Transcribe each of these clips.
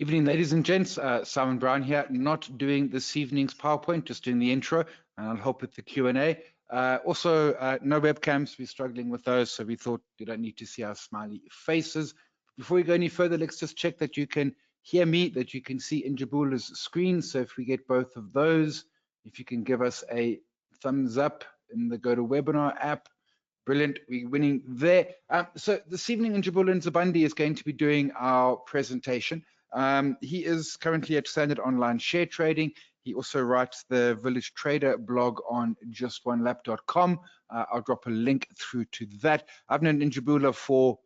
Evening, ladies and gents. Simon Brown here, not doing this evening's PowerPoint, just doing the intro, and I'll help with the Q&A. Also, no webcams, we're struggling with those, so we thought you don't need to see our smiley faces. Before we go any further, let's just check that you can hear me, that you can see Njabula's screen. So if we get both of those, if you can give us a thumbs up in the GoToWebinar app. Brilliant, we're winning there. So this evening, Njabula Nzibande is going to be doing our presentation. He is currently at Standard Online Share Trading. He also writes the Village Trader blog on justonelap.com. I'll drop a link through to that. I've known Njabula for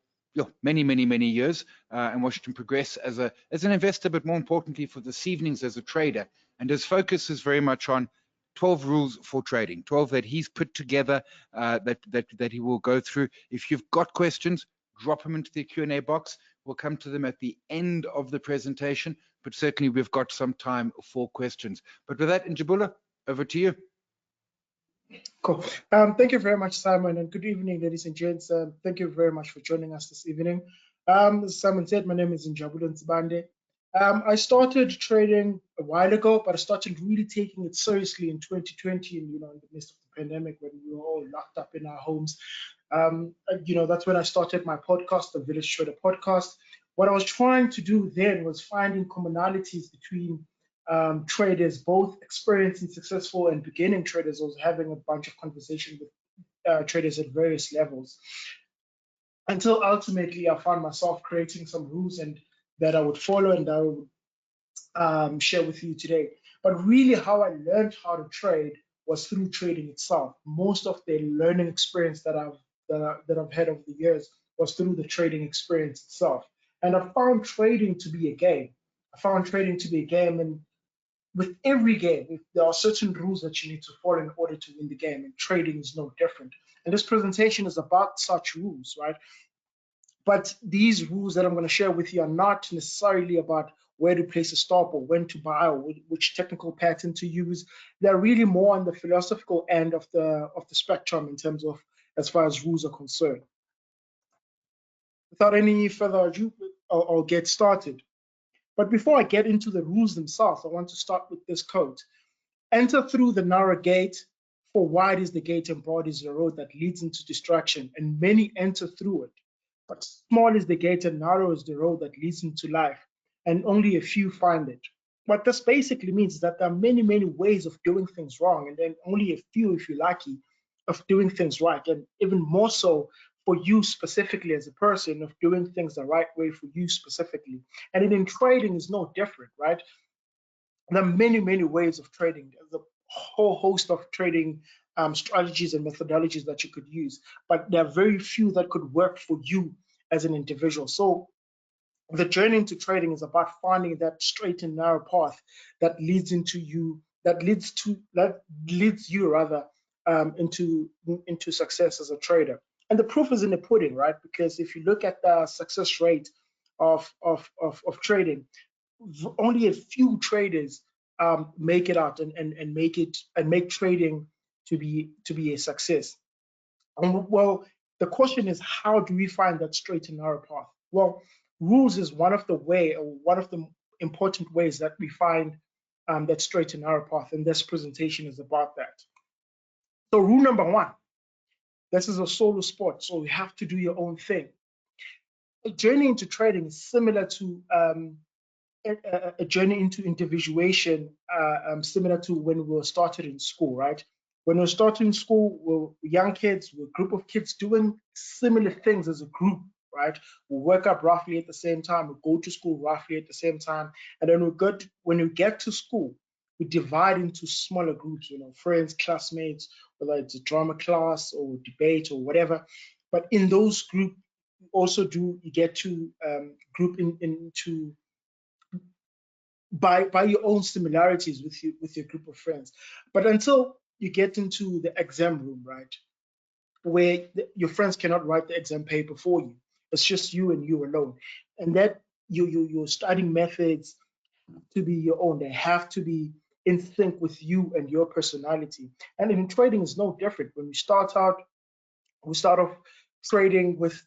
many years and watched him progress as an investor, but more importantly for this evening's as a trader. And his focus is very much on 12 rules for trading, 12 that he's put together that he will go through. If you've got questions, drop them into the Q&A box. We'll come to them at the end of the presentation, but certainly we've got some time for questions. But with that, Njabula, over to you. Cool. Thank you very much, Simon, and good evening, ladies and gents. Thank you very much for joining us this evening. As Simon said, my name is Njabula Nzibande. I started trading a while ago, but I started really taking it seriously in 2020, in the midst of the pandemic when we were all locked up in our homes. That's when I started my podcast, the Village Trader podcast. What I was trying to do then was finding commonalities between traders, both experienced and successful and beginning traders. I was having a bunch of conversations with traders at various levels, until ultimately I found myself creating some rules and that I would follow and I would share with you today. But really how I learned how to trade was through trading itself. Most of the learning experience that I've had over the years was through the trading experience itself. And I found trading to be a game. And with every game, there are certain rules that you need to follow in order to win the game, and trading is no different. And this presentation is about such rules, right? But these rules that I'm going to share with you are not necessarily about where to place a stop or when to buy or which technical pattern to use. They're really more on the philosophical end of the spectrum in terms of as far as rules are concerned. Without any further ado, I'll get started. But before I get into the rules themselves, I want to start with this quote. Enter through the narrow gate, for wide is the gate and broad is the road that leads into destruction, and many enter through it. But small is the gate and narrow is the road that leads into life, and only a few find it. What this basically means is that there are many ways of doing things wrong, and then only a few, if you're lucky, of doing things right, and even more so for you specifically as a person, of doing things the right way for you specifically. And in trading is no different, right? There are many ways of trading. There's a whole host of trading strategies and methodologies that you could use, but there are very few that could work for you as an individual. So the journey into trading is about finding that straight and narrow path that leads into you, that leads you rather into success as a trader. And the proof is in the pudding, right? Because if you look at the success rate of trading, only a few traders make it out and make trading to be a success. And well, the question is, how do we find that straight and narrow path? Well, rules is one of the important ways that we find that straight and narrow path, and this presentation is about that. So rule number one, this is a solo sport, so you have to do your own thing. A journey into trading is similar to a journey into individuation, similar to when we were started in school, right? When we were starting in school, we're young kids, we're a group of kids doing similar things as a group, right? We wake up roughly at the same time, we go to school roughly at the same time, and then when we get to school, we divide into smaller groups, friends, classmates, whether it's a drama class or debate or whatever. But in those groups, you get to group into by your own similarities with your group of friends. But until you get into the exam room, right, where your friends cannot write the exam paper for you, it's just you and you alone, and that your studying methods to be your own. They have to be in sync with you and your personality. And in trading is no different. When we start off trading with,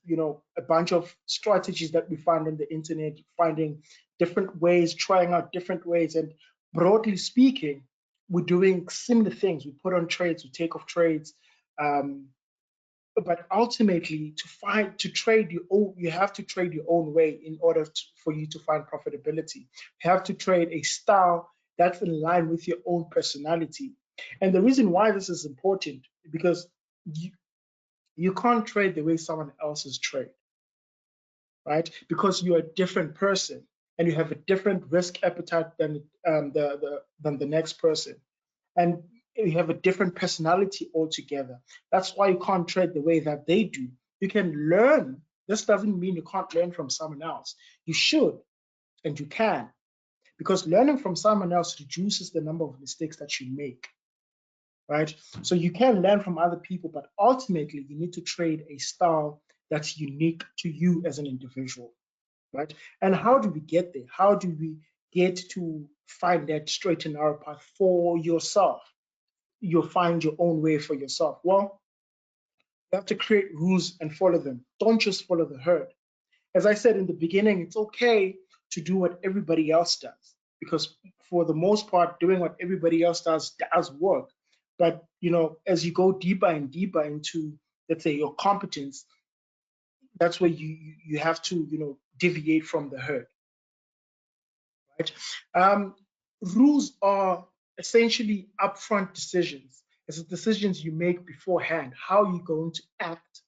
a bunch of strategies that we find on the internet, finding different ways, trying out different ways. And broadly speaking, we're doing similar things. We put on trades, we take off trades. But ultimately, to trade you have to trade your own way in order for you to find profitability. You have to trade a style that's in line with your own personality. And the reason why this is important, because you can't trade the way someone else's trade, right? Because you're a different person and you have a different risk appetite than the next person, and you have a different personality altogether. That's why you can't trade the way that they do. You can learn. This doesn't mean you can't learn from someone else. You should, and you can, because learning from someone else reduces the number of mistakes that you make, right? So you can learn from other people, but ultimately you need to trade a style that's unique to you as an individual, right? And how do we get there? How do we get to find that straight and narrow path for yourself? You'll find your own way for yourself. Well, you have to create rules and follow them. Don't just follow the herd. As I said in the beginning, it's okay to do what everybody else does, because for the most part, doing what everybody else does work. But as you go deeper and deeper into, let's say, your competence, that's where you have to deviate from the herd, right? Rules are essentially upfront decisions. It's the decisions you make beforehand, how you're going to act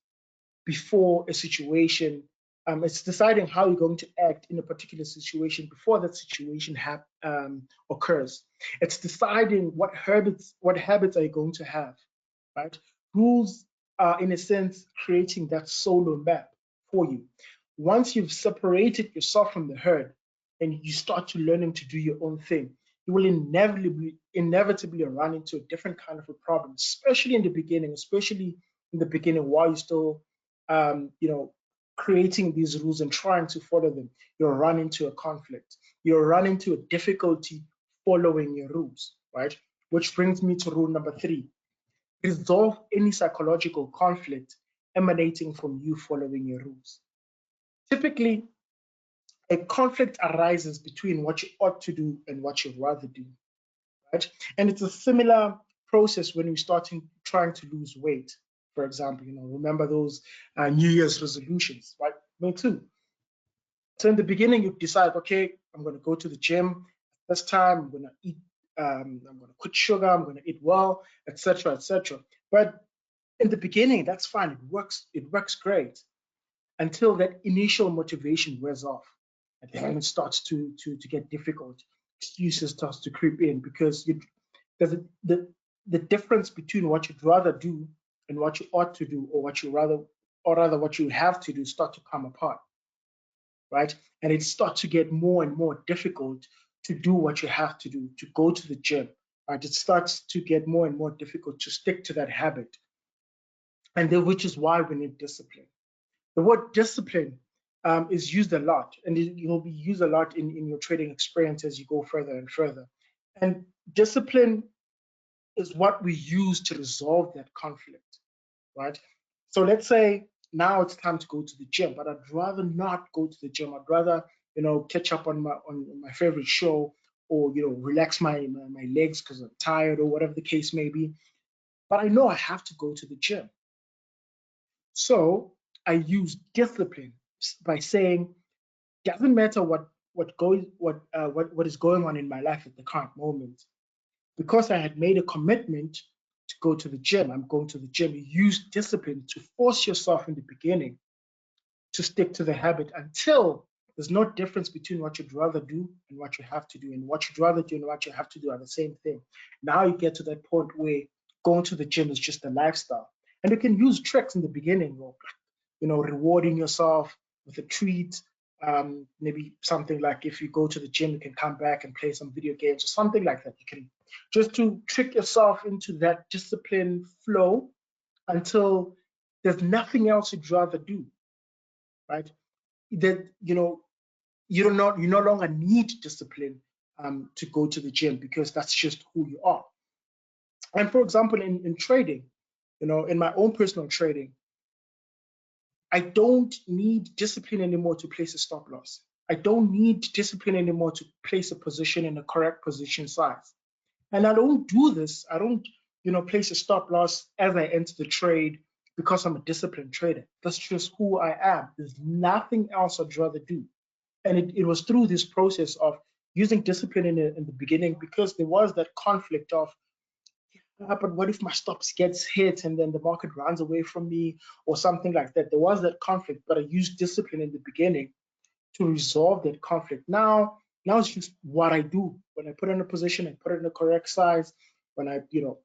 before a situation. It's deciding how you're going to act in a particular situation before that situation occurs. It's deciding what habits are you going to have, right? Rules are, in a sense, creating that solo map for you. Once you've separated yourself from the herd and you start to learning to do your own thing, you will inevitably run into a different kind of a problem, especially in the beginning, while you're still creating these rules and trying to follow them. You'll run into a conflict. You'll run into a difficulty following your rules, right? Which brings me to rule number 3. Resolve any psychological conflict emanating from you following your rules. Typically, a conflict arises between what you ought to do and what you'd rather do, right? And it's a similar process when you're trying to lose weight. For example, remember those New Year's resolutions, right? Me too. So in the beginning, you decide, okay, I'm going to go to the gym this time. I'm going to eat. I'm going to quit sugar. I'm going to eat well, etc., etc. But in the beginning, that's fine. It works. It works great until that initial motivation wears off, and then it starts to get difficult. Excuses starts to creep in because there's the difference between what you'd rather do and what you ought to do, or rather what you have to do, start to come apart, right? And it starts to get more and more difficult to do what you have to do, to go to the gym, right? It starts to get more and more difficult to stick to that habit, and then, which is why we need discipline. The word discipline is used a lot, and it will be used a lot in your trading experience as you go further and further. And discipline is what we use to resolve that conflict, right? So let's say now it's time to go to the gym, but I'd rather not go to the gym. I'd rather, catch up on my favorite show, or relax my legs because I'm tired, or whatever the case may be. But I know I have to go to the gym. So I use discipline by saying, doesn't matter what is going on in my life at the current moment, because I had made a commitment to go to the gym. I'm going to the gym. You use discipline to force yourself in the beginning to stick to the habit until there's no difference between what you'd rather do and what you have to do, and what you'd rather do and what you have to do are the same thing. Now you get to that point where going to the gym is just a lifestyle, and you can use tricks in the beginning, or rewarding yourself with a treat. Maybe something like, if you go to the gym, you can come back and play some video games or something like that. You can just to trick yourself into that discipline flow until there's nothing else you'd rather do, right? That you no longer need discipline to go to the gym, because that's just who you are. And for example, in trading, in my own personal trading, I don't need discipline anymore to place a stop loss. I don't need discipline anymore to place a position in the correct position size. And I don't do this. I don't, place a stop loss as I enter the trade because I'm a disciplined trader. That's just who I am. There's nothing else I'd rather do. And it was through this process of using discipline in the beginning, because there was that conflict of, but what if my stops gets hit and then the market runs away from me or something like that? There was that conflict, but I used discipline in the beginning to resolve that conflict. Now it's just what I do. When I put in a position, I put it in the correct size. When I,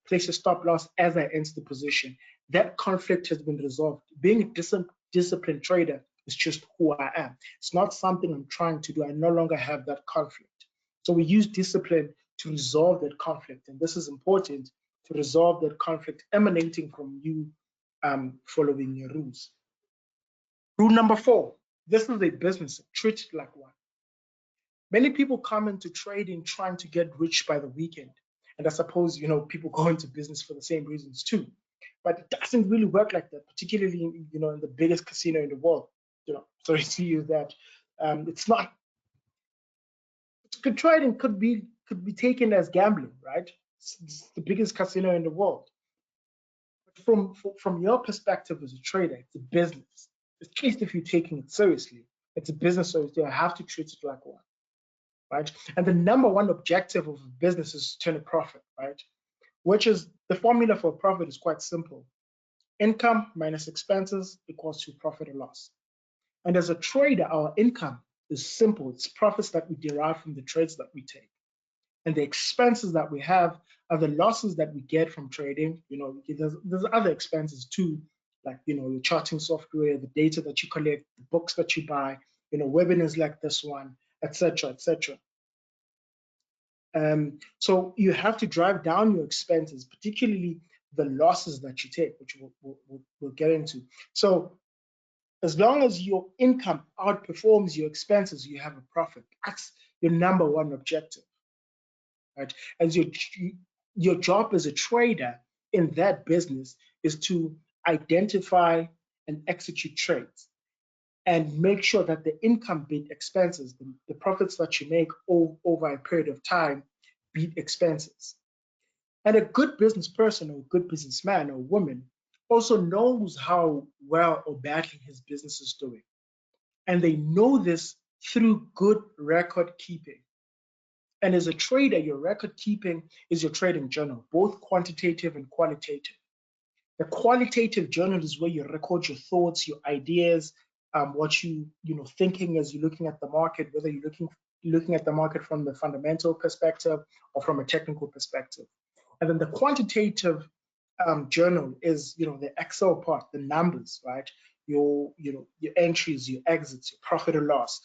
place a stop loss as I enter the position, that conflict has been resolved. Being a disciplined trader is just who I am. It's not something I'm trying to do. I no longer have that conflict. So we use discipline to resolve that conflict. And this is important, to resolve that conflict emanating from you following your rules. Rule number 4, this is a business, treat it like one. Many people come into trading trying to get rich by the weekend. And I suppose, people go into business for the same reasons too. But it doesn't really work like that, particularly, in the biggest casino in the world. Sorry to use that. It's not. Good trading could be taken as gambling, right? It's the biggest casino in the world. But from your perspective as a trader, it's a business. At least if you're taking it seriously, it's a business, so you have to treat it like one. Right? And the number one objective of a business is to turn a profit, right? Which is, the formula for a profit is quite simple. Income minus expenses equals to profit or loss. And as a trader, our income is simple. It's profits that we derive from the trades that we take. And the expenses that we have are the losses that we get from trading. There's other expenses too, like, your charting software, the data that you collect, the books that you buy, webinars like this one, etc., etc. So you have to drive down your expenses, particularly the losses that you take, which we'll get into. So as long as your income outperforms your expenses, you have a profit. That's your number one objective, right? As your job as a trader in that business is to identify and execute trades and make sure that the income beat expenses, the profits that you make over a period of time beat expenses. And a good business person or a good businessman or woman also knows how well or badly his business is doing. And they know this through good record keeping. And as a trader, your record keeping is your trading journal, both quantitative and qualitative. The qualitative journal is where you record your thoughts, your ideas, what thinking as you're looking at the market, whether you're looking at the market from the fundamental perspective or from a technical perspective. And then the quantitative journal is, the Excel part, the numbers, right? Your entries, your exits, your profit or loss,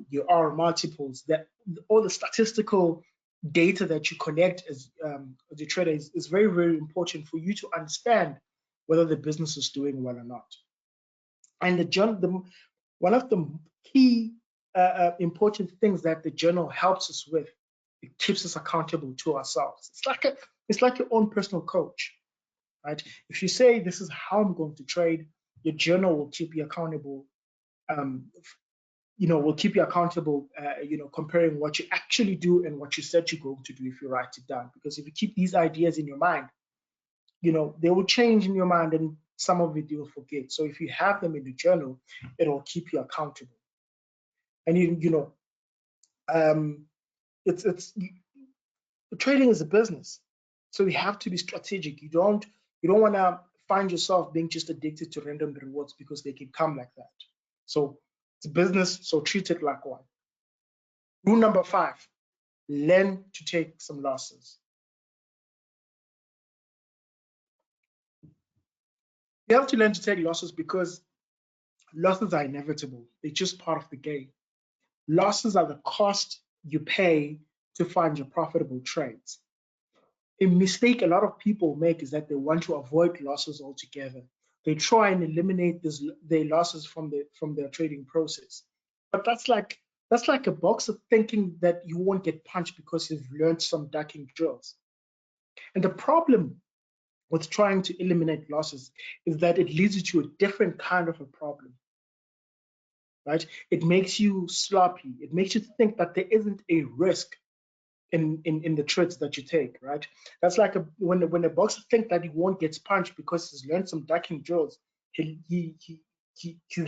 your R multiples, that all the statistical data that you collect as a trader is very, very important for you to understand whether the business is doing well or not. And one of the key important things that the journal helps us with, it keeps us accountable to ourselves. It's like your own personal coach, right? If you say, this is how I'm going to trade, your journal will keep you accountable. Will keep you accountable, comparing what you actually do and what you said you're going to do if you write it down. Because if you keep these ideas in your mind, they will change in your mind and some of it you will forget. So if you have them in the journal, it will keep you accountable. And trading is a business, so you have to be strategic. You don't want to find yourself being just addicted to random rewards because they can come like that. So it's a business, so treat it like one. Rule number 5, learn to take some losses. You have to learn to take losses because losses are inevitable. They're just part of the game. Losses are the cost you pay to find your profitable trades. A mistake a lot of people make is that they want to avoid losses altogether. They try and eliminate their losses from their trading process. But that's like a box of thinking that you won't get punched because you've learned some ducking drills. And the problem with trying to eliminate losses is that it leads you to a different kind of a problem, right? It makes you sloppy. It makes you think that there isn't a risk in the trades that you take, right? That's like when a boxer thinks that he won't get punched because he's learned some ducking drills, he's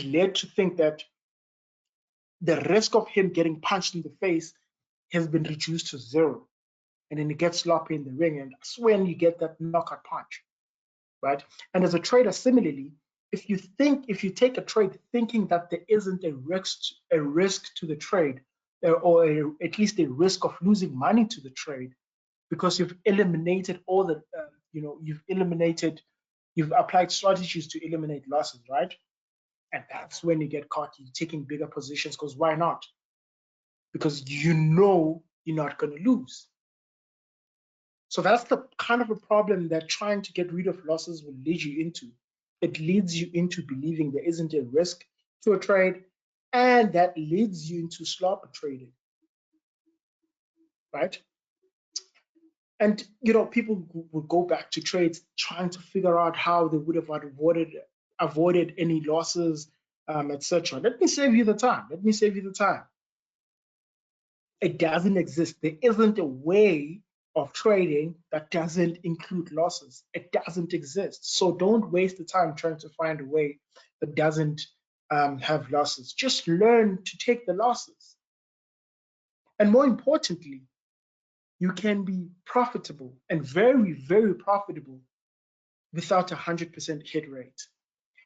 led to think that the risk of him getting punched in the face has been reduced to zero. And then he gets sloppy in the ring, and that's when you get that knockout punch, right? And as a trader, similarly, if you take a trade thinking that there isn't a risk to the trade, or at least a risk of losing money to the trade, because you've eliminated all the, you've applied strategies to eliminate losses, right? And that's when you get caught. You're taking bigger positions because why not? Because you know you're not going to lose. So that's the kind of a problem that trying to get rid of losses will lead you into. It leads you into believing there isn't a risk to a trade, and that leads you into sloppy trading, right? And people would go back to trades trying to figure out how they would have avoided any losses, etc. Let me save you the time. It doesn't exist. There isn't a way of trading that doesn't include losses. It doesn't exist. So don't waste the time trying to find a way that doesn't have losses. Just learn to take the losses. And more importantly, you can be profitable and very, very profitable without 100% hit rate.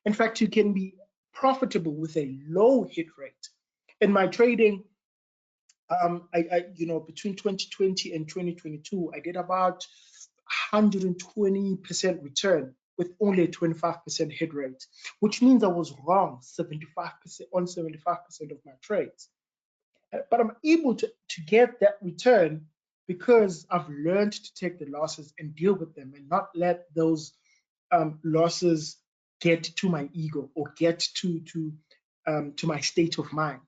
In fact, you can be profitable with a low hit rate. In my trading, between 2020 and 2022, I did about 120% return with only a 25% hit rate, which means I was wrong 75% on 75% of my trades. But I'm able to get that return because I've learned to take the losses and deal with them and not let those losses get to my ego or get to my state of mind,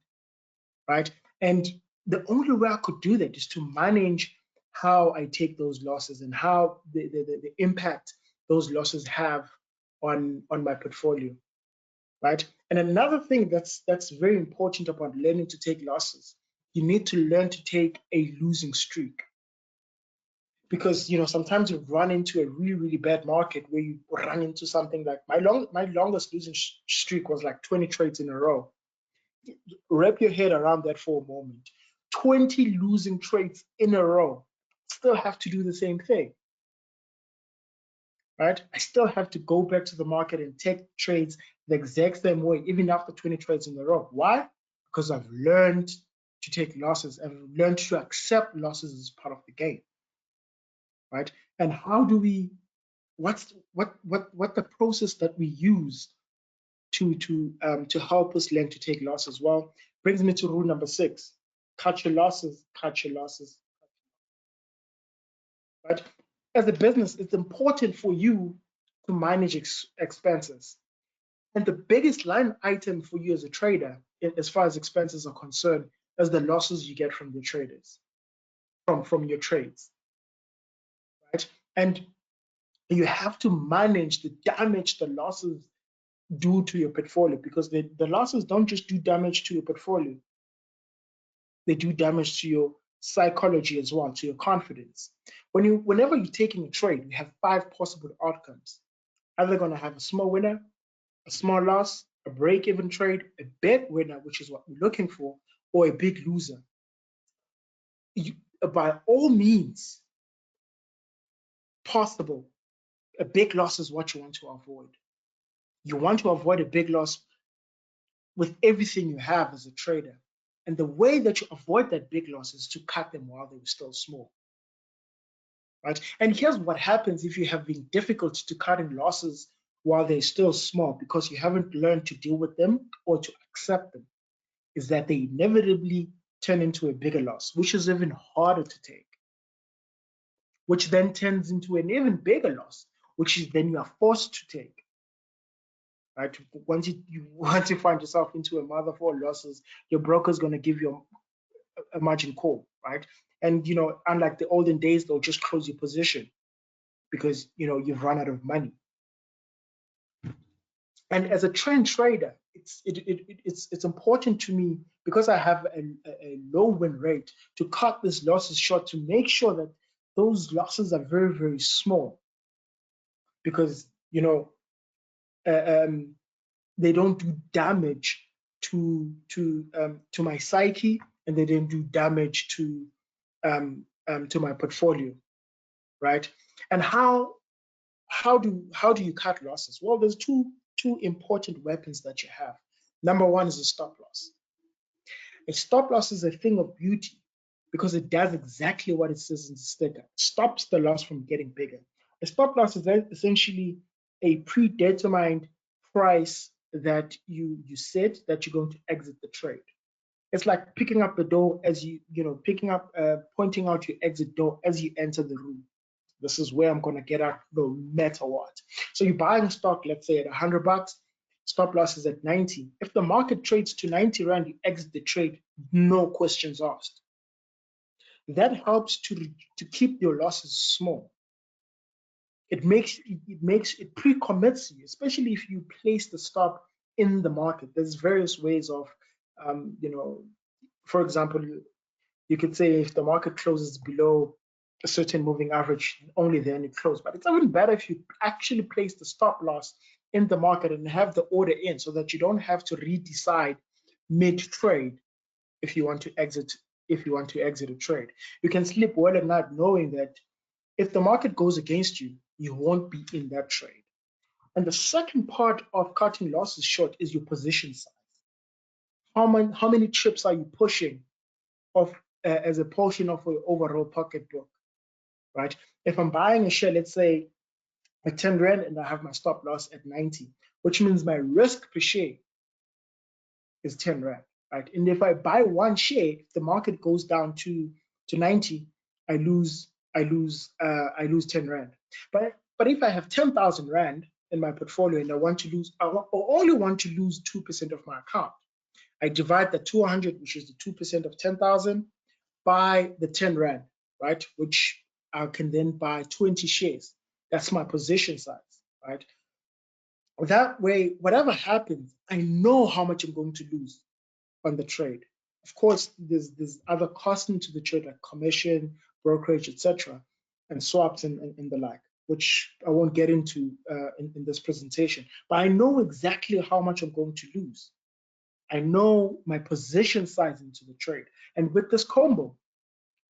right? And the only way I could do that is to manage how I take those losses and how the impact those losses have on my portfolio, right? And another thing that's very important about learning to take losses, you need to learn to take a losing streak. Because sometimes you run into a really, really bad market where you run into something like my longest losing streak was like 20 trades in a row. Wrap your head around that for a moment. 20 losing trades in a row. Still have to do the same thing, right? I still have to go back to the market and take trades the exact same way, even after 20 trades in a row. Why? Because I've learned to take losses. I've learned to accept losses as part of the game, right? And how do we? What's what the process that we use to help us learn to take losses? Well, brings me to rule number 6: cut your losses, cut your losses. Right? As a business, it's important for you to manage expenses. And the biggest line item for you as a trader, as far as expenses are concerned, is the losses you get from your traders, from your trades, right? And you have to manage the damage the losses do to your portfolio, because the losses don't just do damage to your portfolio, they do damage to your psychology as well, to your confidence. Whenever you're taking a trade, you have 5 possible outcomes. Either going to have a small winner, a small loss, a break-even trade, a big winner, which is what we're looking for, or a big loser. By all means possible, a big loss is what you want to avoid. You want to avoid a big loss with everything you have as a trader. And the way that you avoid that big loss is to cut them while they were still small. Right? And here's what happens if you have been difficult to cutting losses while they're still small because you haven't learned to deal with them or to accept them, is that they inevitably turn into a bigger loss, which is even harder to take, which then turns into an even bigger loss, which is then you are forced to take. Right? Once you find yourself into a mother of all losses, your broker is going to give you a margin call, right? And unlike the olden days, they'll just close your position. because you've run out of money. And as a trend trader, it's important to me, because I have a low win rate, to cut these losses short, to make sure that those losses are very, very small, because they don't do damage to my psyche, and they don't do damage to my portfolio, right? And how do you cut losses? Well, there's two important weapons that you have. Number one is a stop loss. A stop loss is a thing of beauty because it does exactly what it says in the sticker. It stops the loss from getting bigger. A stop loss is essentially a predetermined price that you set that you're going to exit the trade. It's like picking up the door as pointing out your exit door as you enter the room. This is where I'm going to get out no matter what. So you're buying stock, let's say at $100, stop loss is at 90. If the market trades to 90 Rand, you exit the trade, no questions asked. That helps to keep your losses small. It pre-commits you, especially if you place the stop in the market. There's various ways of, for example, you could say if the market closes below a certain moving average, only then it closes. But it's even better if you actually place the stop loss in the market and have the order in, so that you don't have to redecide mid-trade if you want to exit a trade. You can sleep well at night knowing that if the market goes against you, you won't be in that trade. And the second part of cutting losses short is your position size. How many chips are you pushing off as a portion of your overall pocketbook, right? If I'm buying a share, let's say at 10 Rand, and I have my stop loss at 90, which means my risk per share is 10 Rand, right? And if I buy one share, if the market goes down to 90, I lose 10 Rand. But if I have 10,000 Rand in my portfolio and I only want to lose 2% of my account, I divide the 200, which is the 2% of 10,000, by the 10 Rand, right? Which I can then buy 20 shares. That's my position size, right? That way, whatever happens, I know how much I'm going to lose on the trade. Of course, there's other costs into the trade, like commission, brokerage, etc., and swaps and the like, which I won't get into in this presentation. But I know exactly how much I'm going to lose. I know my position size into the trade. And with this combo,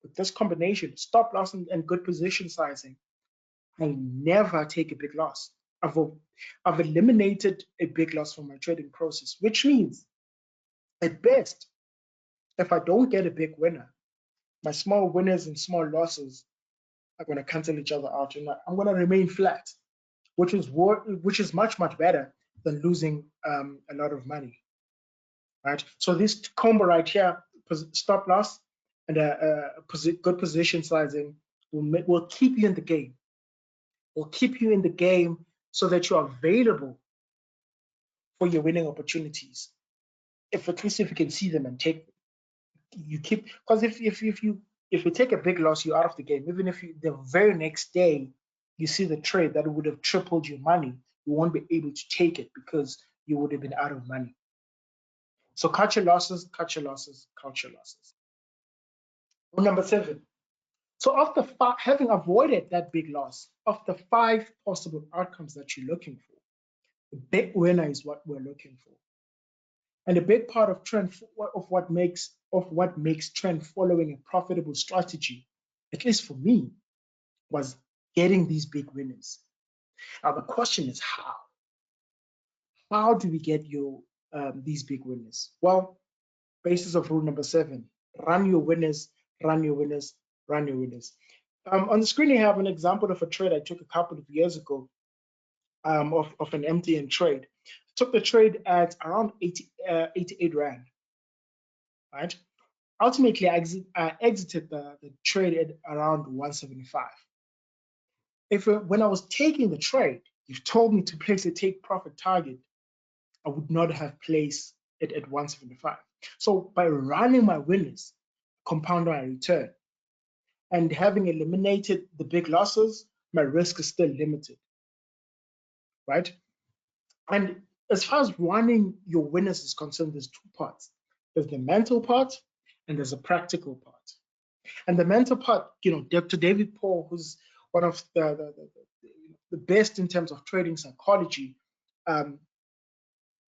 with this combination, stop loss and good position sizing, I never take a big loss. I've eliminated a big loss from my trading process, which means at best, if I don't get a big winner, my small winners and small losses are going to cancel each other out, and I'm going to remain flat, which is much, much better than losing a lot of money, right? So this combo right here, stop loss and good position sizing, will keep you in the game. Will keep you in the game so that you're available for your winning opportunities. At least if you can see them and take them. You keep, because if you take a big loss, you're out of the game. Even if the very next day you see the trade that would have tripled your money, you won't be able to take it because you would have been out of money. So cut your losses, cut your losses, cut your losses. Number 7. So after having avoided that big loss, of the 5 possible outcomes that you're looking for, the big winner is what we're looking for. And a big part of what makes trend following a profitable strategy, at least for me, was getting these big winners. Now the question is how? How do we get these big winners? Well, basis of rule number 7: run your winners, run your winners, run your winners. On the screen, you have an example of a trade I took a couple of years ago of an MTN trade. I took the trade at around 88 Rand, right? Ultimately, I exited the trade at around 175. When I was taking the trade, you've told me to place a take profit target, I would not have placed it at 175. So by running my winners, compound my return, and having eliminated the big losses, my risk is still limited, right? And as far as running your winners is concerned, there's two parts. There's the mental part and there's a practical part. And the mental part, Dr. David Paul, who's one of the best in terms of trading psychology,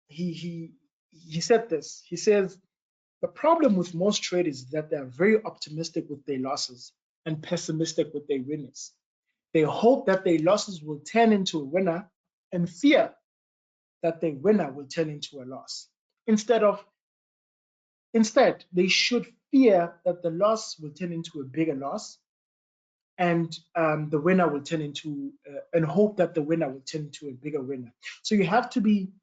he said this. He says, the problem with most traders is that they're very optimistic with their losses and pessimistic with their winners. They hope that their losses will turn into a winner and fear that their winner will turn into a loss. Instead, they should fear that the loss will turn into a bigger loss, and the winner will turn into, and hope that the winner will turn into a bigger winner. So you have to be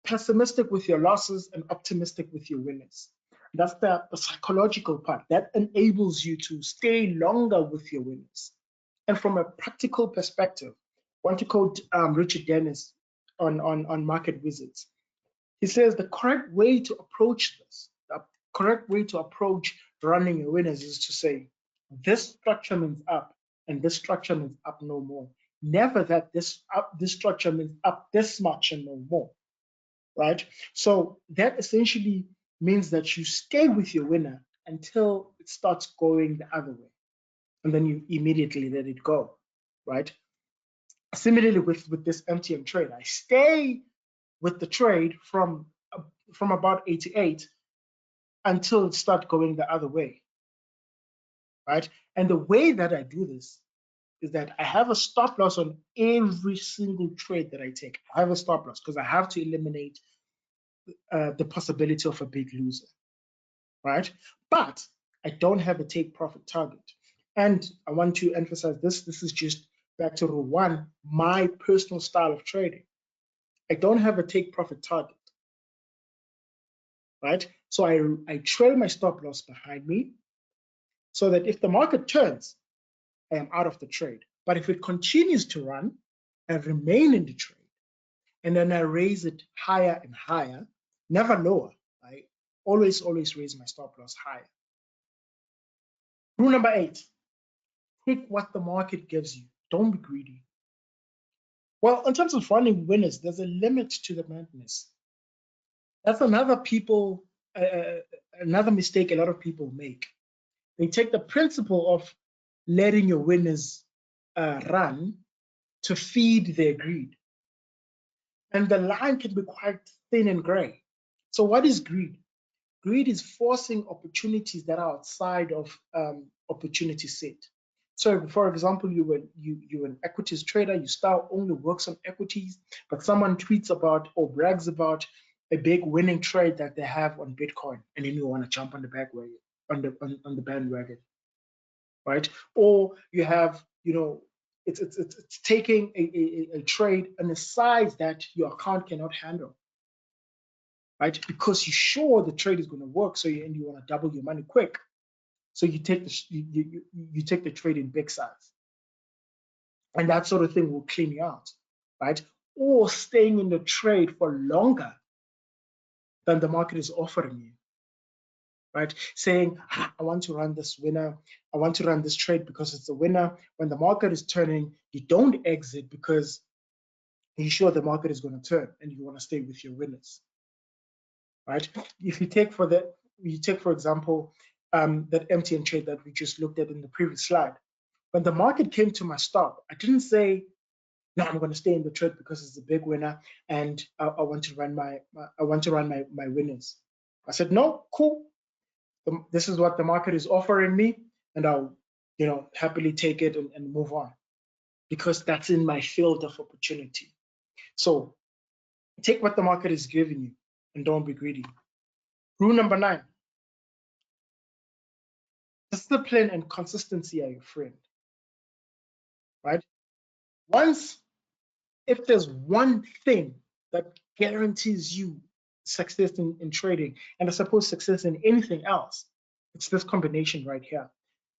pessimistic with your losses and optimistic with your winners. That's the psychological part that enables you to stay longer with your winners. And from a practical perspective, I want to quote Richard Dennis on Market Wizards. He says the correct way to approach this, the correct way to approach running your winners is to say, this structure means up and this structure means up no more. Never that this structure means up this much and no more, right? So that essentially means that you stay with your winner until it starts going the other way, and then you immediately let it go, right? Similarly with this MTM trade, I stay with the trade from about 88 until it starts going the other way, right? And the way that I do this is that I have a stop loss on every single trade that I take. I have a stop loss because I have to eliminate the possibility of a big loser, right? But I don't have a take profit target. And I want to emphasize this. This is just back to rule one, my personal style of trading. I don't have a take profit target, right? So I trail my stop loss behind me so that if the market turns, I am out of the trade. But if it continues to run, I remain in the trade. And then I raise it higher and higher, never lower. I always raise my stop loss higher. Rule number 8, take what the market gives you. Don't be greedy. Well, in terms of running winners, there's a limit to the madness. That's another mistake a lot of people make. They take the principle of letting your winners run to feed their greed. And the line can be quite thin and gray. So what is greed? Greed is forcing opportunities that are outside of opportunity set. So, for example, you're an equities trader, your style only works on equities, but someone tweets about or brags about a big winning trade that they have on Bitcoin, and then you want to jump on the bandwagon, on the bandwagon, right? Or you have, it's taking a trade in a size that your account cannot handle, right? Because you're sure the trade is going to work, so you want to double your money quick. So you take you take the trade in big size, and that sort of thing will clean you out, right? Or staying in the trade for longer than the market is offering you, right? Saying, I want to run this winner, I want to run this trade because it's a winner. When the market is turning, you don't exit because you're sure the market is going to turn, and you want to stay with your winners, right? If you take for example, that MTN trade that we just looked at in the previous slide. When the market came to my stop, I didn't say, no, I'm going to stay in the trade because it's a big winner and I want to run my winners. I said, no, cool. This is what the market is offering me, and I'll happily take it and move on, because that's in my field of opportunity. So take what the market is giving you and don't be greedy. Rule number 9. Discipline and consistency are your friend, right? If there's one thing that guarantees you success in trading, and I suppose success in anything else, it's this combination right here: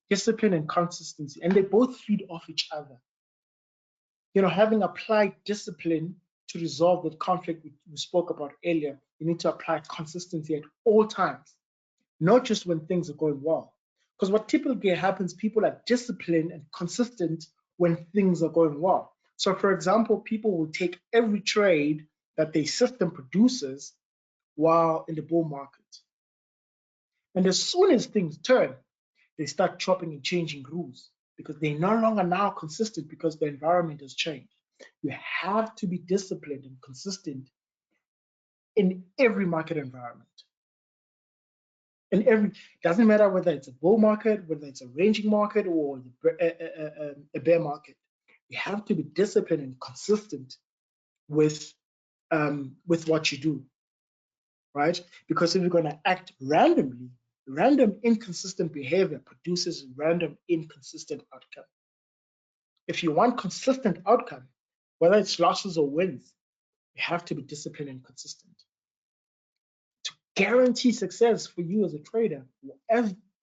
discipline and consistency, and they both feed off each other. Having applied discipline to resolve the conflict we spoke about earlier, you need to apply consistency at all times, not just when things are going well. Because what typically happens, people are disciplined and consistent when things are going well. So for example, people will take every trade that their system produces while in the bull market. And as soon as things turn, they start chopping and changing rules because they're no longer now consistent because the environment has changed. You have to be disciplined and consistent in every market environment. Doesn't matter whether it's a bull market, whether it's a ranging market, or a bear market. You have to be disciplined and consistent with what you do, right? Because if you're going to act randomly, random inconsistent behavior produces random inconsistent outcome. If you want consistent outcome, whether it's losses or wins, you have to be disciplined and consistent. To guarantee success for you as a trader,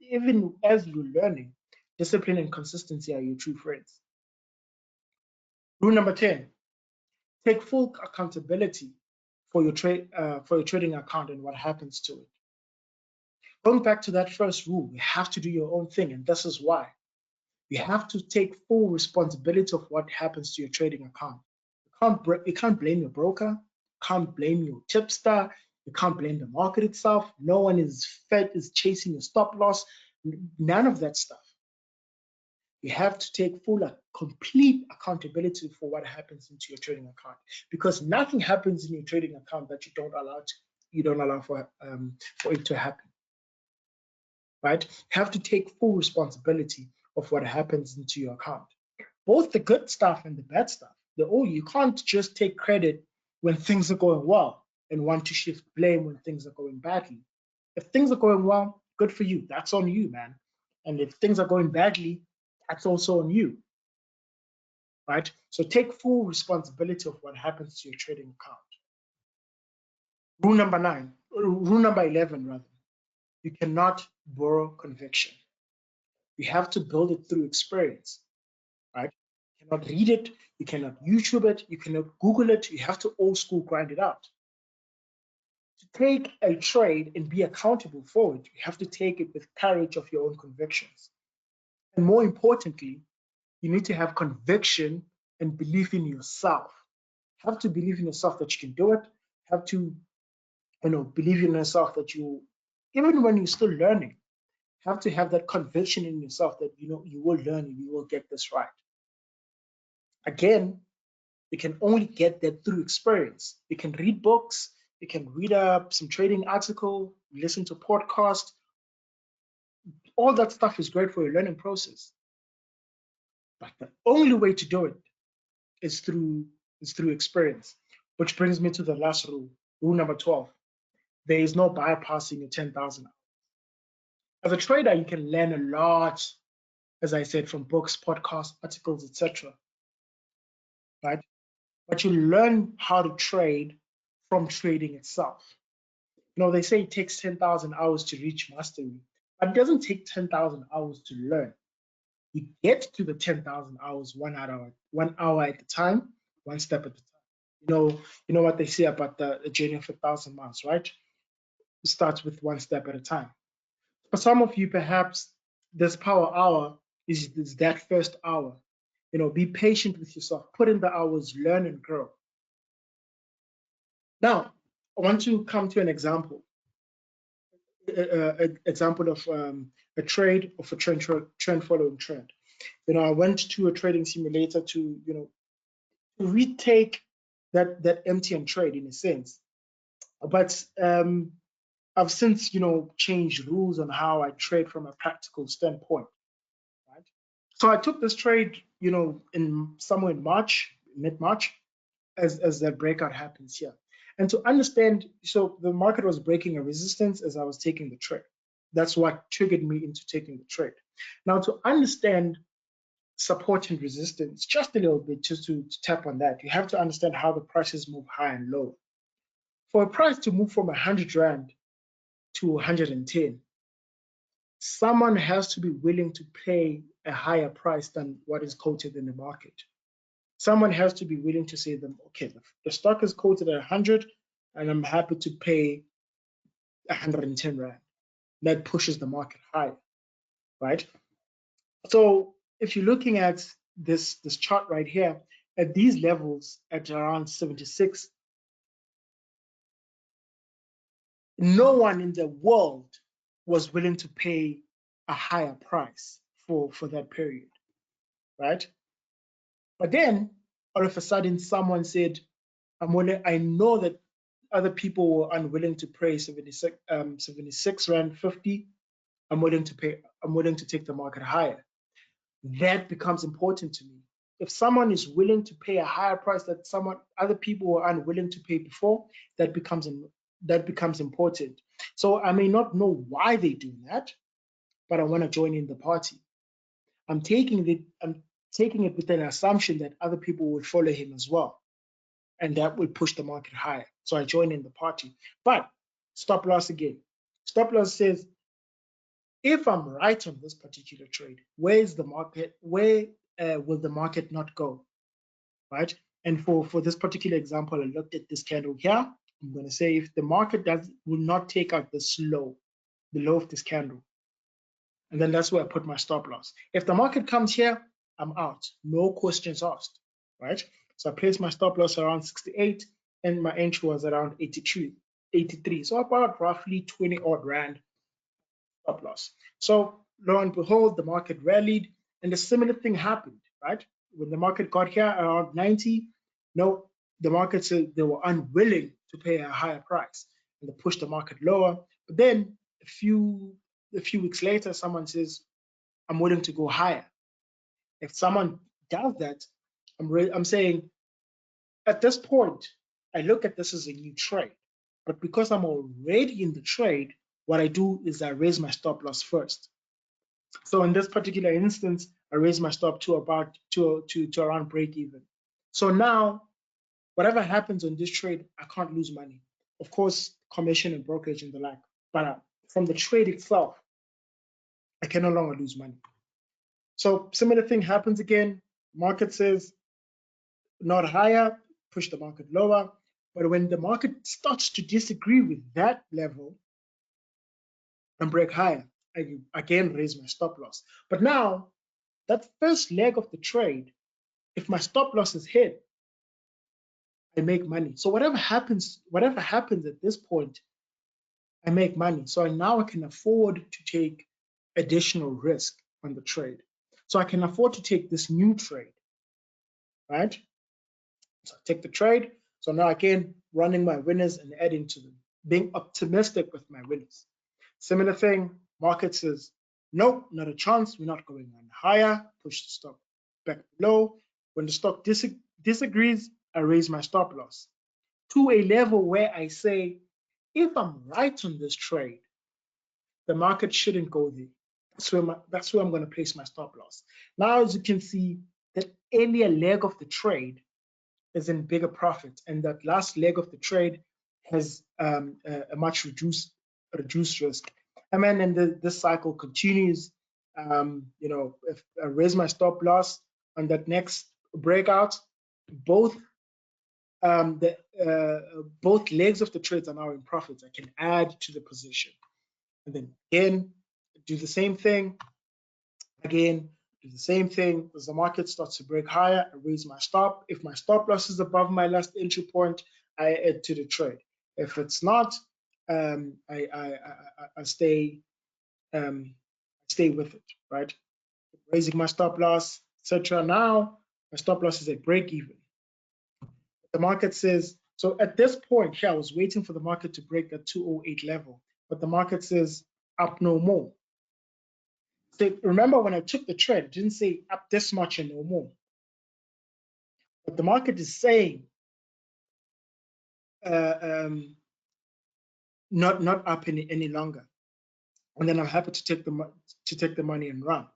even as you're learning, discipline and consistency are your true friends. Rule number 10, take full accountability for your trading account and what happens to it. Going back to that first rule, you have to do your own thing, and this is why. You have to take full responsibility of what happens to your trading account. You can't blame your broker, can't blame your tipster, you can't blame the market itself. No one is chasing your stop loss, none of that stuff. You have to take full, complete accountability for what happens into your trading account, because nothing happens in your trading account that you don't allow for it to happen. Right? You have to take full responsibility of what happens into your account, both the good stuff and the bad stuff. You can't just take credit when things are going well and want to shift blame when things are going badly. If things are going well, good for you. That's on you, man. And if things are going badly, that's also on you. Right? So take full responsibility of what happens to your trading account. Rule number 11, rather. You cannot borrow conviction. You have to build it through experience, right? You cannot read it, you cannot YouTube it, you cannot Google it. You have to old school grind it out. To take a trade and be accountable for it, you have to take it with courage of your own convictions. And more importantly, you need to have conviction and belief in yourself. You have to believe in yourself that you can do it. You have to, believe in yourself that even when you're still learning, have to have that conviction in yourself that you will learn and you will get this right. Again, you can only get that through experience. You can read books, you can read some trading article, listen to podcasts. All that stuff is great for your learning process. But the only way to do it is through experience, which brings me to the last rule, rule number 12. There is no bypassing your 10,000 hours. As a trader, you can learn a lot, as I said, from books, podcasts, articles, etc. Right? But you learn how to trade from trading itself. They say it takes 10,000 hours to reach mastery, but it doesn't take 10,000 hours to learn. You get to the 10,000 hours 1 hour at a time, one step at a time. You know what they say about the journey of 1,000 miles, right? It starts with one step at a time. For some of you, perhaps this power hour is that first hour. Be patient with yourself, put in the hours, learn and grow. Now, I want to come to an example. Example of a trade of a trend following trend. I went to a trading simulator to retake that MTN trade in a sense, but I've since changed rules on how I trade from a practical standpoint. Right? So I took this trade in somewhere in mid-March, as that breakout happens here. And to understand, so the market was breaking a resistance as I was taking the trade. That's what triggered me into taking the trade. Now, to understand support and resistance, just a little bit, just to tap on that, you have to understand how the prices move high and low. For a price to move from 100 Rand to 110, someone has to be willing to pay a higher price than what is quoted in the market. Someone has to be willing to say them, okay, the stock is quoted at 100 and I'm happy to pay 110 Rand. That pushes the market higher, right? So if you're looking at this chart right here, at these levels at around 76, no one in the world was willing to pay a higher price for that period, right? But then all of a sudden someone said, I know that other people were unwilling to pay 76 Rand 50. I'm willing to take the market higher. That becomes important to me. If someone is willing to pay a higher price that other people were unwilling to pay before, that becomes important. So I may not know why they're doing that, but I want to join in the party. I'm taking it with an assumption that other people will follow him as well, and that will push the market higher. So I join in the party. But stop loss again. Stop loss says, if I'm right on this particular trade, where is the market? Where will the market not go, right? And for this particular example, I looked at this candle here. I'm going to say if the market will not take out the low of this candle, and then that's where I put my stop loss. If the market comes here, I'm out. No questions asked, right? So I placed my stop loss around 68, and my entry was around 82, 83. So about roughly 20 odd Rand stop loss. So lo and behold, the market rallied, and a similar thing happened, right? When the market got here around 90, no, the market said they were unwilling to pay a higher price, and they pushed the market lower. But then a few weeks later, someone says, I'm willing to go higher. If someone does that, I'm saying at this point, I look at this as a new trade. But because I'm already in the trade, what I do is I raise my stop loss first. So in this particular instance, I raise my stop to about to around break even. So now, whatever happens on this trade, I can't lose money. Of course, commission and brokerage and the like. But from the trade itself, I can no longer lose money. So similar thing happens again. Market says not higher, push the market lower. But when the market starts to disagree with that level and break higher, I again raise my stop loss. But now, that first leg of the trade, if my stop loss is hit, I make money. So whatever happens at this point, I make money. So now I can afford to take additional risk on the trade. So I can afford to take this new trade, right? So I take the trade. So now again, running my winners and adding to them, being optimistic with my winners. Similar thing, market says, nope, not a chance. We're not going on higher. Push the stock back below. When the stock disagrees, I raise my stop loss to a level where I say, if I'm right on this trade, the market shouldn't go there. That's where I'm going to place my stop loss. Now, as you can see, that earlier leg of the trade is in bigger profit, and that last leg of the trade has a much reduced risk. And then this cycle continues. If I raise my stop loss on that next breakout, both both legs of the trades are now in profits. I can add to the position, and then again do the same thing. Again, do the same thing. As the market starts to break higher, I raise my stop. If my stop loss is above my last entry point, I add to the trade. If it's not, I stay with it, right? Raising my stop loss, etc. Now my stop loss is at break even. The market says, so at this point here, I was waiting for the market to break that 208 level, but the market says up no more. So remember when I took the trade, it didn't say up this much and no more. But the market is saying not up any longer. And then I'm happy to take the money and run.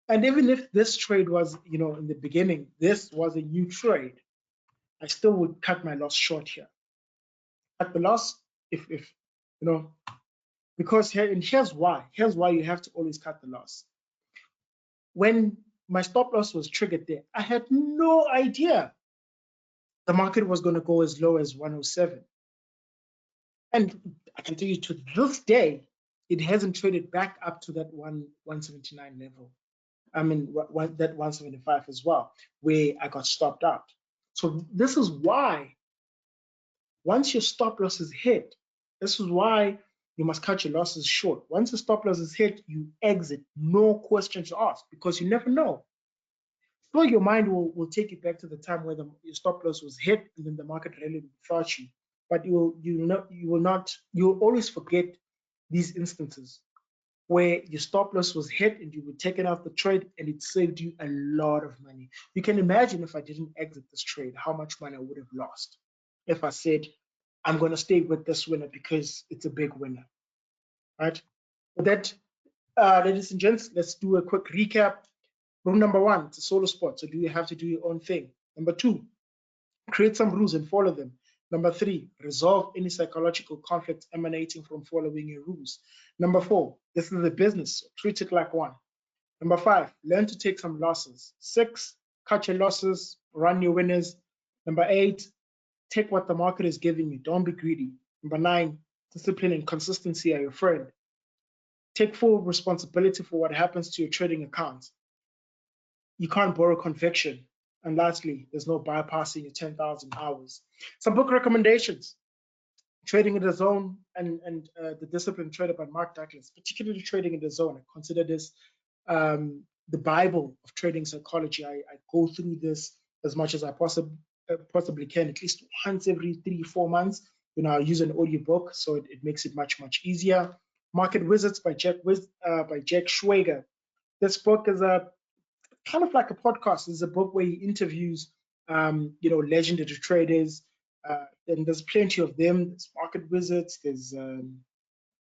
And even if this trade was, in the beginning, this was a new trade, I still would cut my loss short here. Cut the loss if because here's why. Here's why you have to always cut the loss. When my stop loss was triggered there, I had no idea the market was going to go as low as 107. And I can tell you to this day, it hasn't traded back up to that 179 level. I mean, that 175 as well, where I got stopped out. So this is why once your stop loss is hit, this is why you must cut your losses short. Once the stop loss is hit, you exit, no questions asked, because you never know. So your mind will take you back to the time where your stop loss was hit and then the market rallied without you. But you'll always forget these instances where your stop loss was hit and you were taken off the trade and it saved you a lot of money. You can imagine if I didn't exit this trade, how much money I would have lost if I said, I'm going to stay with this winner because it's a big winner, right? With that, ladies and gents, let's do a quick recap. Rule number one, it's a solo sport, so do you have to do your own thing? Number two, create some rules and follow them. Number three, resolve any psychological conflicts emanating from following your rules. Number four, this is a business, so treat it like one. Number five, learn to take some losses. Six, cut your losses, run your winners. Number eight, take what the market is giving you. Don't be greedy. Number nine, discipline and consistency are your friend. Take full responsibility for what happens to your trading account. You can't borrow conviction. And lastly, there's no bypassing your 10,000 hours. Some book recommendations: Trading in the Zone and The Disciplined Trader by Mark Douglas, particularly Trading in the Zone. I consider this the Bible of trading psychology. I go through this as much as I possibly can, at least once every 3-4 months. I use an audiobook, so it makes it much, much easier. Market Wizards by Jack Schwager. This book is a kind of like a podcast. It's a book where he interviews, legendary traders. And there's plenty of them. There's Market Wizards. There's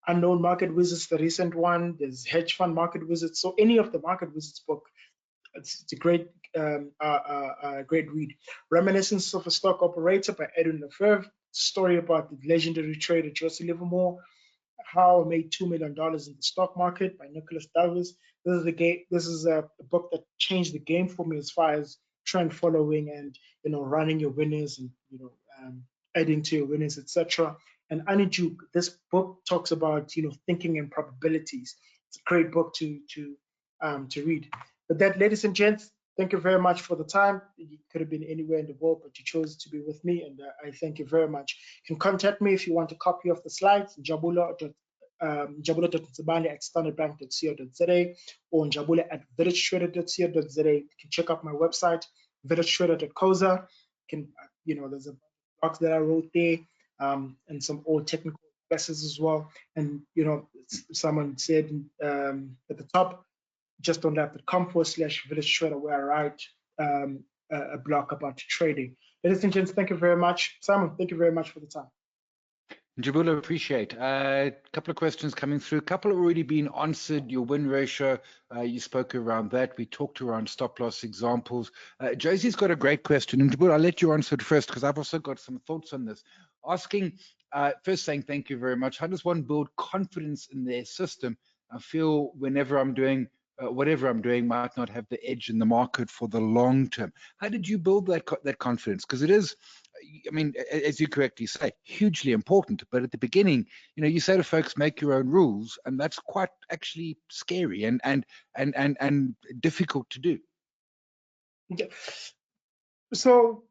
Unknown Market Wizards, the recent one. There's Hedge Fund Market Wizards. So any of the Market Wizards book, it's a great read. Reminiscence of a Stock Operator by Edwin Lefebvre. Story about the legendary trader Joseph Livermore. How I Made $2 Million in the Stock Market by Nicholas Douglas. This is a book that changed the game for me as far as trend following and running your winners and adding to your winners, etc. And Anijuk, this book talks about thinking in probabilities. It's a great book to read. But that, ladies and gents, thank you very much for the time. You could have been anywhere in the world, but you chose to be with me, and I thank you very much. You can contact me if you want a copy of the slides, njabula.tsibane@standardbank.co.za or njabula@villagetrader.co.za. You can check out my website, villagetrader.coza. There's a box that I wrote there, and some old technical classes as well. And someone said at the top, just on that.com/village trader, where I write a blog about trading. Ladies and gents, thank you very much. Simon, thank you very much for the time. Jabula, appreciate. A couple of questions coming through. A couple have already been answered. Your win ratio, you spoke around that. We talked around stop loss examples. Josie's got a great question. And Jabula, I'll let you answer it first because I've also got some thoughts on this. Asking, first saying thank you very much. How does one build confidence in their system? I feel whenever I'm doing whatever I'm doing might not have the edge in the market for the long term. How did you build that confidence? Because it is, I mean, as you correctly say, hugely important. But at the beginning, you say to folks, make your own rules, and that's quite actually scary and difficult to do. Yeah. So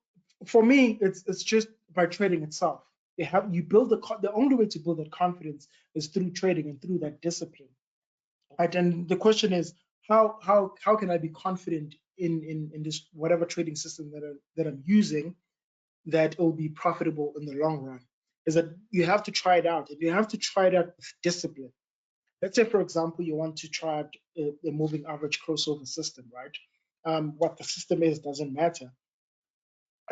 for me, it's just by trading itself. You build the only way to build that confidence is through trading and through that discipline. Right? And the question is, how can I be confident in this whatever trading system that I'm using, that it will be profitable in the long run? Is that you have to try it out, and you have to try it out with discipline. Let's say, for example, you want to try out a moving average crossover system, right? What the system is doesn't matter.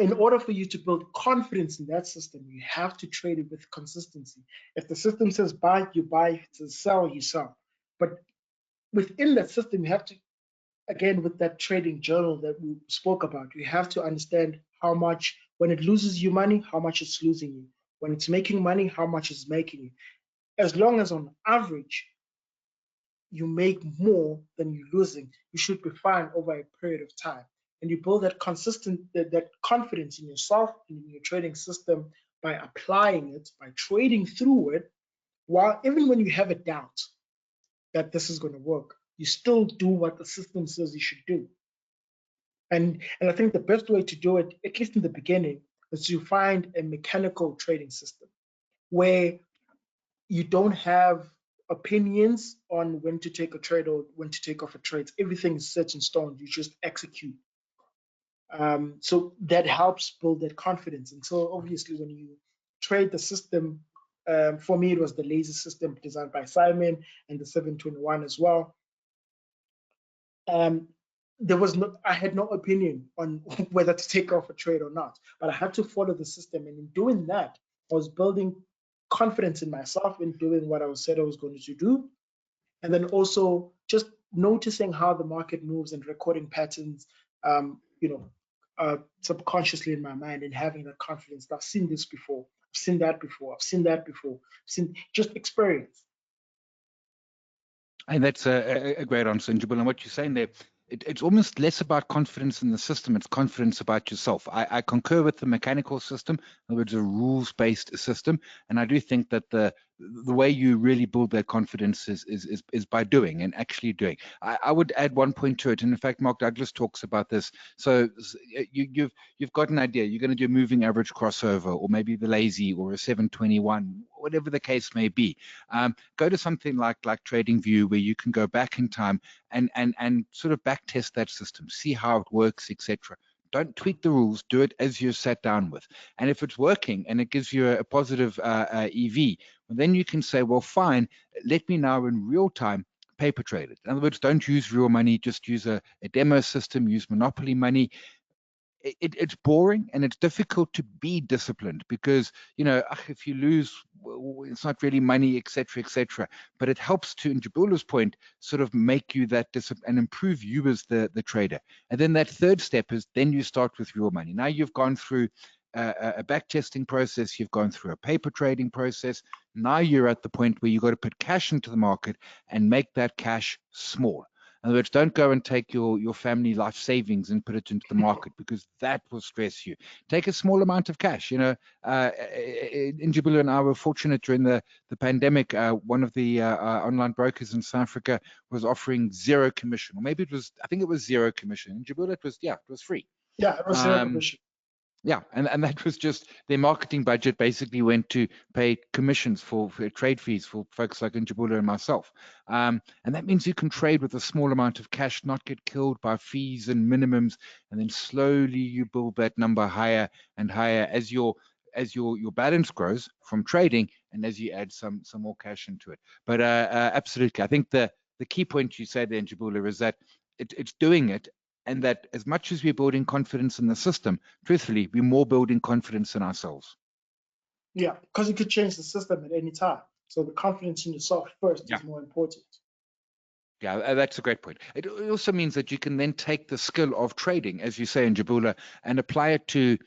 In order for you to build confidence in that system, you have to trade it with consistency. If the system says buy, you buy. If it says sell, you sell. But within that system, you have to, again, with that trading journal that we spoke about, you have to understand how much, when it loses you money, how much it's losing you. When it's making money, how much it's making you. As long as on average, you make more than you're losing, you should be fine over a period of time. And you build that that confidence in yourself and in your trading system by applying it, by trading through it, while even when you have a doubt that this is going to work, You still do what the system says you should do. And I think the best way to do it, at least in the beginning, is to find a mechanical trading system where you don't have opinions on when to take a trade or when to take off a trade. Everything is set in stone. You just execute. So that helps build that confidence. And so obviously when you trade the system, for me, it was the laser system designed by Simon and the 721 as well. I had no opinion on whether to take off a trade or not, but I had to follow the system. And in doing that, I was building confidence in myself in doing what I said I was going to do. And then also just noticing how the market moves and recording patterns, subconsciously in my mind, and having that confidence that I've seen this before, I've seen that before, I've seen that before, I've seen just experience. And that's a great answer, Njibula. And what you're saying there, it's almost less about confidence in the system, it's confidence about yourself. I concur with the mechanical system, in other words, a rules-based system. And I do think that the way you really build that confidence is by doing and actually doing. I would add one point to it. And in fact, Mark Douglas talks about this. So you've got an idea. You're going to do a moving average crossover, or maybe the lazy, or a 721, whatever the case may be. Go to something like TradingView, where you can go back in time and sort of back test that system, see how it works, etc. Don't tweak the rules. Do it as you're sat down with. And if it's working and it gives you a positive EV, well, then you can say, well, fine, let me now in real time paper trade it. In other words, don't use real money, just use a demo system, use monopoly money. It's boring and it's difficult to be disciplined because, if you lose, it's not really money, etc., etc. But it helps to, in Njibula's point, sort of make you that discipline and improve you as the trader. And then that third step is then you start with real money. Now you've gone through a back testing process, you've gone through a paper trading process. Now you're at the point where you've got to put cash into the market and make that cash small. In other words, don't go and take your family life savings and put it into the market, because that will stress you. Take a small amount of cash. Njibula and I were fortunate during the pandemic. One of the online brokers in South Africa was offering zero commission, or maybe I think it was zero commission. Njibula, it was free. Yeah, it was zero commission. Yeah, and that was just their marketing budget basically went to pay commissions for trade fees for folks like Njibula and myself. And that means you can trade with a small amount of cash, not get killed by fees and minimums, and then slowly you build that number higher and higher as your balance grows from trading and as you add some more cash into it. But absolutely, I think the key point you said there, Njibula, is that it's doing it. And that as much as we're building confidence in the system, truthfully, we're more building confidence in ourselves. Yeah, because you could change the system at any time. So the confidence in yourself first is more important. Yeah, that's a great point. It also means that you can then take the skill of trading, as you say in Njibula, and apply it to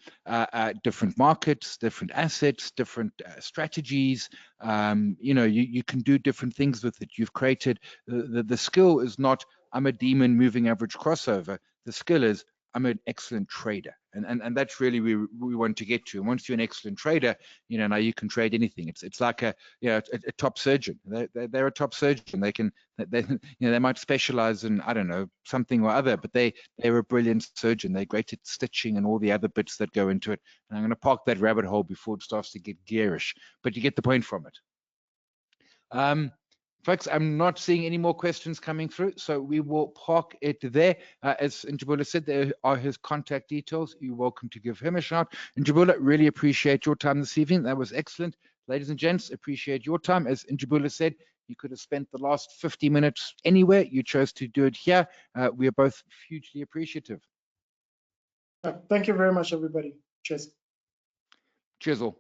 different markets, different assets, different strategies. You can do different things with it. You've created, the skill is not, I'm a demon moving average crossover. The skill is, I'm an excellent trader. And that's really we want to get to. And once you're an excellent trader, now you can trade anything. It's like a top surgeon. They're a top surgeon. They might specialize in, I don't know, something or other, but they're a brilliant surgeon. They're great at stitching and all the other bits that go into it. And I'm going to park that rabbit hole before it starts to get gearish, but you get the point from it. Folks, I'm not seeing any more questions coming through, so we will park it there. As Njibula said, there are his contact details. You're welcome to give him a shout. Njibula, really appreciate your time this evening. That was excellent. Ladies and gents, appreciate your time. As Njibula said, you could have spent the last 50 minutes anywhere. You chose to do it here. We are both hugely appreciative. Thank you very much, everybody. Cheers. Cheers all.